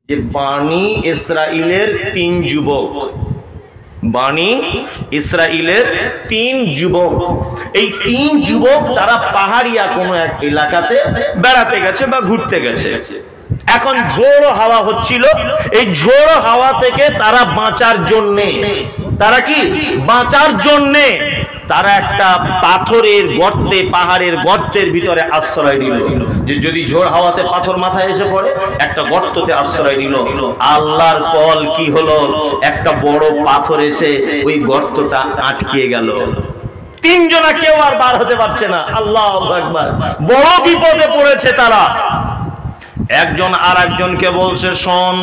যে বানি ইসরাইলের 3 যুবক, বানি ইসরাইলের 3 যুবক, এই 3 যুবক তারা পাহাড়িয়া কোনো এক এলাকাতে বেড়াতে গেছে বা ঘুরতে গেছে। এখন ঝোড়ো হাওয়া হচ্ছিল, এই ঝোড়ো হাওয়া থেকে তারা বাঁচার জন্যে, তারা কি বাঁচার জন্যে তারা একটা পাথরের গর্তে, পাহাড়ের গর্তের ভিতরে আশ্রয় নিল, যে যদি ঝোড় হাওয়াতে পাথর মাথায় এসে পড়ে একটা গর্ততে আশ্রয় নিল। আল্লাহর কল কি হলো, একটা বড় পাথর এসে ওই গর্তটা আটকে গেল। 3 জনা কেউ আর বার হতে পারছে না। আল্লাহু আকবার, বড় বিপদে পড়েছে তারা। একজন আর একজনকে বলছে, শোন,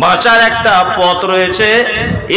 বাঁচার একটা পথ রয়েছে,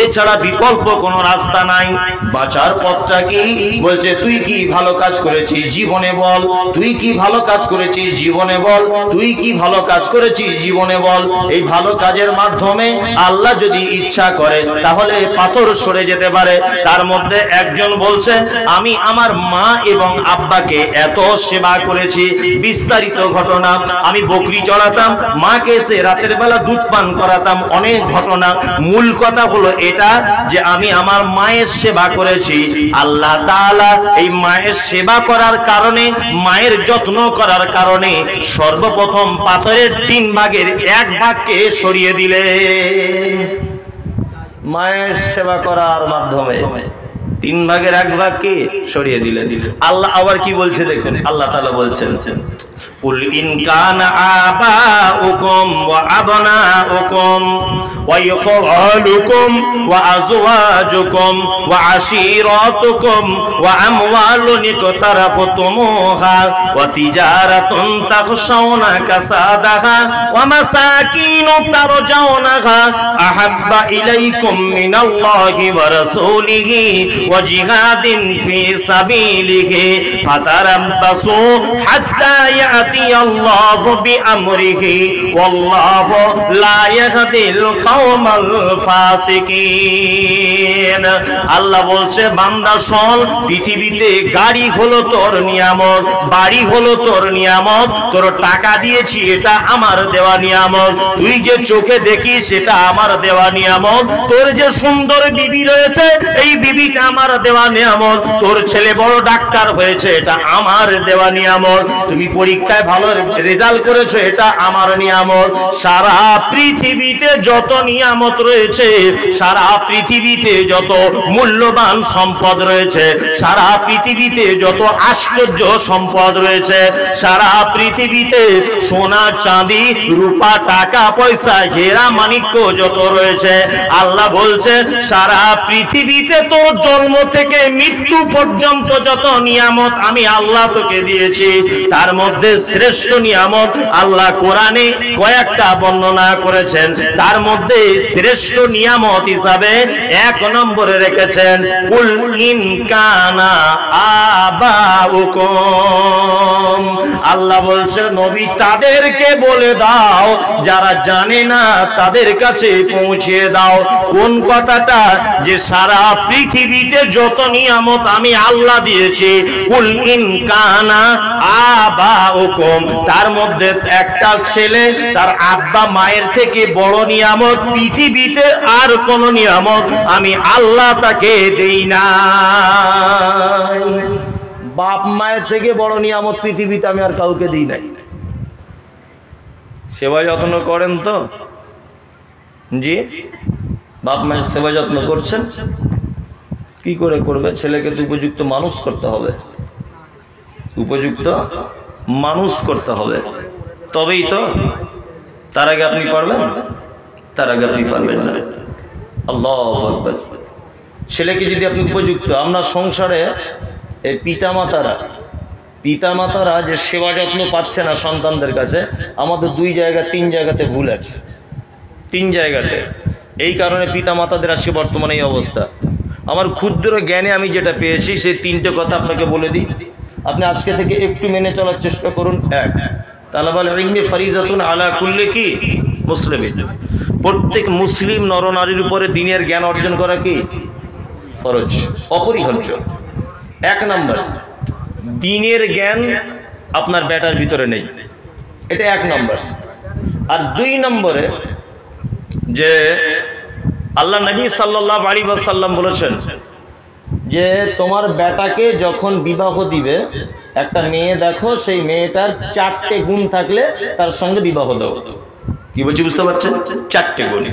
এছাড়া বিকল্প কোনো রাস্তা নাই। বাঁচার পথটা কি? বলছে, তুই কি ভালো কাজ করেছিস জীবনে বল, তুই কি ভালো কাজ করেছিস জীবনে বল, তুই কি ভালো কাজ করেছিস জীবনে বল। এই ভালো কাজের মাধ্যমে আল্লাহ যদি ইচ্ছা করে তাহলে পাথর সরে যেতে পারে। তার মধ্যে একজন বলছে, আমি আমার মা এবং আব্বাকে এত সেবা করেছি, বিস্তারিত ঘটনা, আমি বকরি চড়াতাম, মাকে সে রাতের বেলা দুধ পান করাতাম, অনেক ঘটনা। মূল কথা হলো এটা যে আমি আমার মায়ের সেবা করেছি। আল্লাহ তাআলা এই মায়ের সেবা করার কারণে, মায়ের যত্ন করার কারণে সর্বপ্রথম পাথরের 3 ভাগের 1 ভাগকে সরিয়ে দিলেন। মায়ের সেবা করার মাধ্যমে 3 ভাগের 1 ভাগকে সরিয়ে দিলেন। আল্লাহ আবার কি বলছে দেখুন, আল্লাহ তাআলা বলছেন, কুল ইন কানা আবাউকুম ওয়া আবনাউকুম ওয়া ইখওয়ানুকুম ওয়া আজওয়াজুকুম ওয়া আশীরাতুকুম ওয়া আমওয়ালুন ইকতারাফতুমুহা ওয়া তিজারাতুন তাখশাউনা কাসাদাহা ওয়া মাসাকিনু তারজাউনাহা আহাব্বা ইলাইকুম মিনাল্লাহি ওয়া রাসূলিহি ওয়া জিহাদিন ফি সাবিলিহি ফাতারাব্বাসু হাত্তা ইয়াতিয়াল্লাহু বিআমরিহি ওয়াল্লাহু লা ইয়াহদিল কওমাল ফাসিকিন। আল্লাহ বলছে, বান্দা শোন, পৃথিবীতে গাড়ি হলো তোর নিয়ামত, বাড়ি হলো তোর নিয়ামত, তোর টাকা দিয়েছি এটা আমার দেওয়া নিয়ামত, তুই যে চোখে দেখিস সেটা আমার দেওয়া নিয়ামত, তোর যে সুন্দর বিবি রয়েছে এই বিবিটা আমার দেওয়া নিয়ামত, তোর ছেলে বড় ডাক্তার হয়েছে এটা আমার দেওয়া নিয়ামত, তুমি পরীক্ষায় ভালো রেজাল্ট করেছো এটা আমার নিয়ামত। সারা পৃথিবীতে যত নিয়ামত রয়েছে, সারা পৃথিবীতে যত মূল্যবান সম্পদ রয়েছে, সারা পৃথিবীতে যত আশ্চর্য সম্পদ রয়েছে, সারা পৃথিবীতে সোনা চাঁদি রূপা টাকা পয়সা হীরা মাণিক্য যত রয়েছে, আল্লাহ বলছে সারা পৃথিবীতে তোর জন্ম থেকে মৃত্যু পর্যন্ত যত নিয়ামত আমি আল্লাহ তোকে দিয়েছি, তার মধ্যে শ্রেষ্ঠ নিয়ামত আল্লাহ কোরআনে কয়েকটা বর্ণনা করেছেন। তার মধ্যে শ্রেষ্ঠ নিয়ামত হিসাবে 1 নম্বরে রেখেছেন, কুল ইন কানা আবাউকুম। আল্লাহ বলছে, নবী তাদেরকে বলে দাও, যারা জানে না তাদের কাছে পৌঁছে দাও কোন কথাটা, যে সারা পৃথিবীতে যত নিয়ামত আমি আল্লাহ দিয়েছি, কুল ইন কানা আবাউকুম, তার মধ্যে একটা ছেলে তার আব্বা মায়ের থেকে বড় নিয়ামত পৃথিবীতে আর কোন নিয়ামত আমি আল্লাহ তাকে দেই না। বাপ মায়ের থেকে বড় নিয়ামত পৃথিবীতে আমি আর কাউকে দিই নাই। সেবা যত্ন করেন তো? জি, বাপ মায়ের সেবা যত্ন করছেন? কি করে করবে? ছেলেকে তো উপযুক্ত মানুষ করতে হবে, উপযুক্ত মানুষ করতে হবে, তবেই তো। তার আগে আপনি পারবেন? তার আগে আপনি পারবেন না। আল্লাহু আকবার। ছেলেকে যদি আপনি উপযুক্ত, আমরা সংসারে এই পিতামাতারা যে সেবা যত্ন পাচ্ছে না সন্তানদের কাছে, আমাদের 2 জায়গা 3 জায়গাতে ভুল আছে, 3 জায়গাতে। এই কারণে পিতামাতাদের আজকে বর্তমানে এই অবস্থা। আমার ক্ষুদ্র জ্ঞানে আমি যেটা পেয়েছি সেই 3টে কথা আপনাকে বলে দিই, আপনি আজকে থেকে একটু মেনে চলার চেষ্টা করুন। 1, তালাবাল ইলমি ফরিজাতুন আলা কুল্লি কি মুসলিমিন, প্রত্যেক মুসলিম নরনারীর উপরে দ্বীনের জ্ঞান অর্জন করা কি ফরজ, অপরিহার্য। 1 নম্বর, দ্বীনের জ্ঞান আপনার বেটার ভিতরে নেই, এটা 1 নম্বর। আর 2 নম্বরে যে আল্লাহ নবী সাল্লাল্লাহু আলাইহি ওয়াসাল্লাম বলেছেন যে তোমার বেটাকে যখন বিবাহ দিবে একটা মেয়ে দেখো, সেই মেয়েটার 4টে গুণ থাকলে তার সঙ্গে বিবাহ দাও। কি বলছি বুঝতে পারছেন? 4টে গুণ।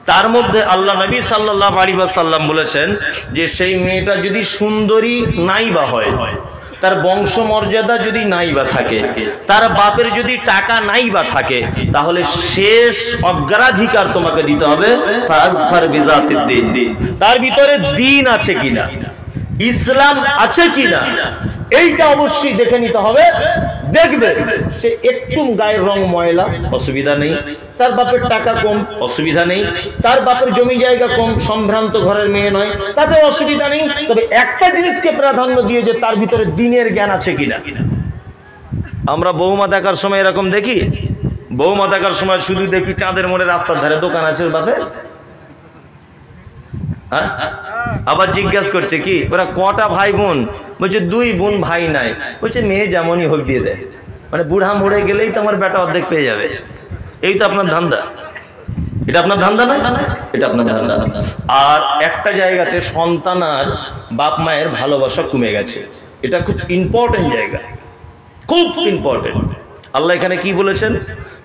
তার মধ্যে আল্লাহ নবী সাল্লাল্লাহু আলাইহি ওয়াসাল্লাম বলেছেন যে সেই মেয়েটা যদি সুন্দরী নাই বা হয়, তার বংশ মর্যাদা যদি নাই বা থাকে, তার বাপের যদি টাকা নাই বা থাকে, তাহলে শেষ অগ্রাধিকার তোমাকে দিতে হবে ফাজফার বিজাতিদ দ্বীন, তার ভিতরে দ্বীন আছে কিনা, ইসলাম আছে কিনা, এইটা অবশ্যই দেখে নিতে হবে। দেখবে সে একটু গায়ের রং ময়লা, অসুবিধা নেই, তার বাপের টাকা কম, অসুবিধা নেই, তার বাপের জমি জায়গা কম, সম্ভ্রান্ত ঘরের মেয়ে নয়, তাতে অসুবিধা নেই। তবে একটা জিনিসকে প্রাধান্য দিয়ে যে তার ভিতরে দ্বীনের জ্ঞান আছে কিনা। আমরা বৌমা দেখার সময় এরকম দেখি, বৌমা দেখার সময় শুধু দেখি চাঁদের মোড়ে রাস্তার ধারে দোকান আছে ওর বাপের। হ্যাঁ, আবার জিজ্ঞাসা করছে কি ওরা কটা ভাই বোন, বলছে 2 বোন ভাই নাই, বলছে মেয়ে যেমনই হোক দিয়ে দেয়, মানে বুড়া মরে গেলেই তো আমার বেটা অর্ধেক পেয়ে যাবে। এই তো আপনার ধান্দা, এটা আপনার ধান্দা না, এটা আপনার ধান্দা। আর একটা জায়গাতে সন্তান আর বাপ মায়ের ভালোবাসা কমে গেছে, এটা খুব ইম্পর্টেন্ট জায়গা, খুব ইম্পর্টেন্ট। আল্লাহ এখানে কি বলেছেন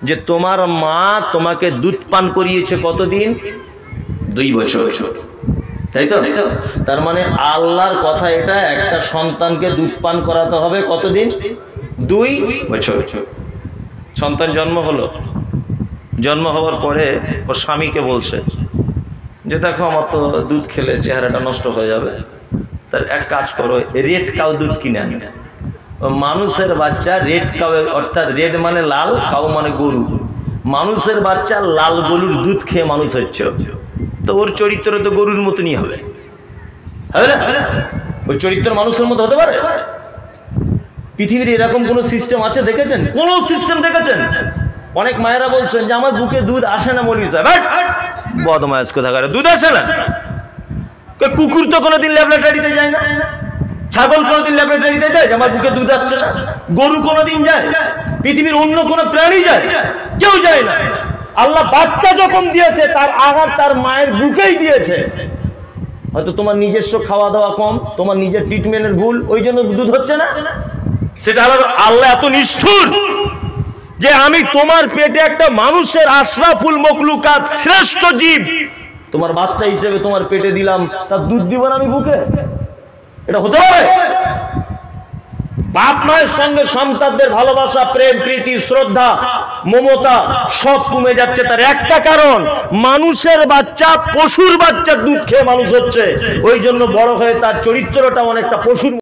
যে তোমার মা তোমাকে দুধ পান করিয়েছে কতদিন? 2 বছর, তাই তো? তার মানে আল্লাহর কথা এটা, একটা সন্তানকে দুধ পান করাতে হবে কতদিন? 2 বছর। সন্তান জন্ম হলো, জন্ম হওয়ার পরে ওর স্বামীকে বলছে যে দেখো আমার তো দুধ খেলে চেহারাটা নষ্ট হয়ে যাবে, তার এক কাজ করো রেড কাউ দুধ কিনে আনি। মানুষের বাচ্চা রেড কাউ, অর্থাৎ রেড মানে লাল, কাউ মানে গরু, মানুষের বাচ্চা লাল গরুর দুধ খেয়ে মানুষ হচ্ছে, তো ওর চরিত্র তো গরুর মতনই হবে, হবে না? ওই চরিত্র মানুষের মতো হতে পারে? পৃথিবীর এরকম কোন সিস্টেম আছে দেখেছেন? কোন সিস্টেম দেখেছেন? অনেক মায়েরা বলছেন যে আমার বুকে দুধ আসে না মৌলভী সাহেব। বদমায়েশ কোথাকার, দুধ আসে না? কুকুর তো কোনোদিন ল্যাবরেটরিতে যায় না, ছাগল কোনোদিন ল্যাবরেটরিতে যায় যে আমার বুকে দুধ আসছে না? গরু কোনোদিন যায়? পৃথিবীর অন্য কোন প্রাণী যায়? কেউ যায় না। আল্লাহ বাচ্চা যখন দিয়েছে তার আঘাত তার মায়ের বুকেই দিয়েছে। হয়তো তোমার নিজস্ব খাওয়া দাওয়া কম, তোমার নিজের ট্রিটমেন্টের ভুল, ওই জন্য দুধ হচ্ছে না। সেটা আল্লাহ এত নিষ্ঠুর যে আমি তোমার পেটে একটা মানুষের আশরাফুল মখলুকাত শ্রেষ্ঠ জীব তোমার বাচ্চা হিসেবে তোমার পেটে দিলাম, তার দুধ দিব না আমি বুকে? এটা হতে পারে? বাপ মায়ের সঙ্গে সন্তানদের ভালোবাসা, প্রেম, প্রীতি, শ্রদ্ধা, মমতা সব কমে যাচ্ছে। তার একটা কারণ, মানুষের বাচ্চা পশুর বাচ্চা দুধ খেয়ে মানুষ হচ্ছে, ওই জন্য বড় হয়ে তার চরিত্রটা অনেকটা পশুর।